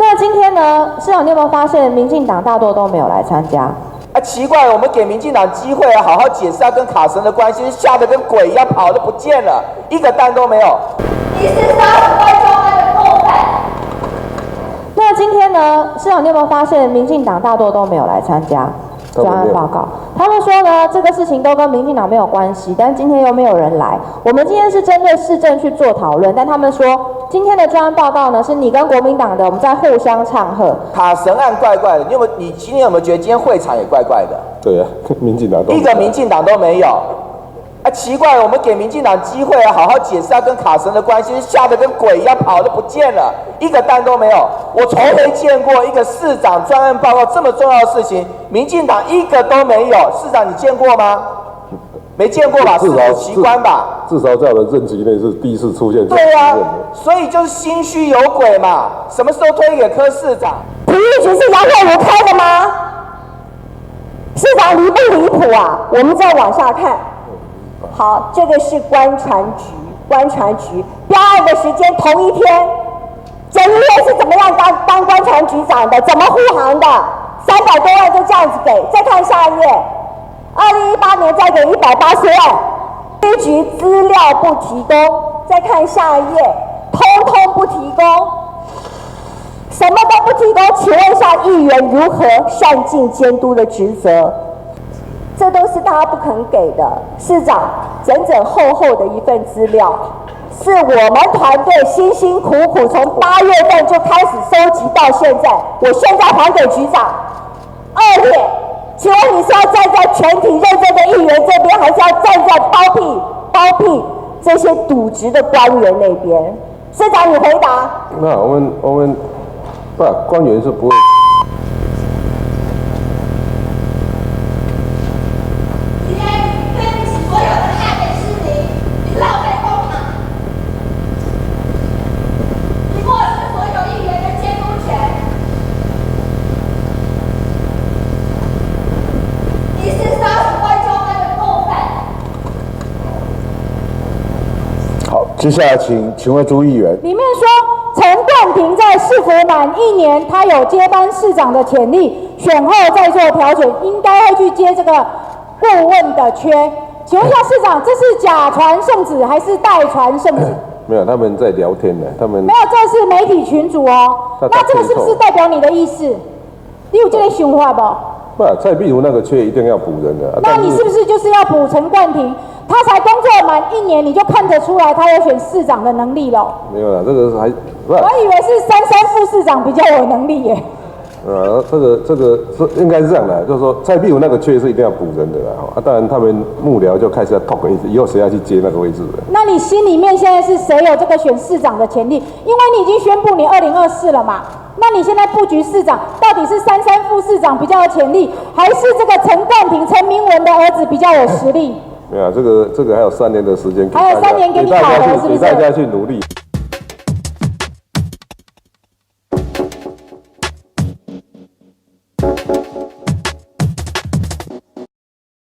那今天呢，市长你有没有发现，民进党大多都没有来参加？奇怪了，我们给民进党机会好好解释他跟卡神的关系，吓得跟鬼一样，跑都不见了，一个蛋都没有。你是30块中的共犯。那今天呢，市长你有没有发现，民进党大多都没有来参加专案报告？他们说呢，这个事情都跟民进党没有关系，但今天又没有人来。我们今天是针对市政去做讨论，但他们说今天的专案报告呢，是你跟国民党的我们在互相唱和。卡神案怪怪的，你今天有没有觉得今天会场也怪怪的？对呀，民进党都一个民进党都没有。奇怪了，我们给民进党机会好好解释他跟卡神的关系，吓得跟鬼一样，跑都不见了，一个蛋都没有。我从没见过一个市长专案报告这么重要的事情，民进党一个都没有。市长你见过吗？没见过吧？事不奇观吧？至少在我的任期内是第一次出现。对啊，所以就是心虚有鬼嘛。什么时候推给柯市长？体育局是杨惠如开的吗？市长离不离谱啊？我们再往下看。好，这个是观传局标案的时间同一天，简一元是怎么样当观传局长的？怎么护航的？300多万就这样子给。再看下一页，2018年再给180万，体育局资料不提供。再看下一页，通通不提供，什么都不提供。请问一下，议员如何善尽监督的职责？这都是大家不肯给的。市长，整整厚厚的一份资料，是我们团队辛辛苦苦从8月份就开始收集到现在，我现在还给局长。2点，请问你是要站在全体认真的议员这边，还是要站在包庇这些渎职的官员那边？市长，你回答。那我们不，官员是不会。接下来请问朱议员，里面说陈冠廷在市府满1年，他有接班市长的潜力，选后再做调整，应该会去接这个顾问的缺。请问一下市长，这是假传圣旨还是代传圣旨？没有，他们在聊天呢，他们没有，这是媒体群组哦。那这个是不是代表你的意思？你有这个想法不？不，蔡壁如那个缺一定要补人的。那你是不是就是要补陈冠廷？他才工作满1年，你就看得出来他有选市长的能力了。没有啦，这个还不。我以为是33副市长比较有能力耶。这个是应该是这样的，就是说蔡壁如那个缺是一定要补人的啦。当然他们幕僚就开始要 talk 以后谁要去接那个位置的。那你心里面现在是谁有这个选市长的潜力？因为你已经宣布你2024了嘛。那你现在布局市长，到底是33副市长比较有潜力，还是这个陈冠廷、陈明文的儿子比较有实力？没有，这个还有3年的时间，还有3年给你考核，是不是？给大家去努力。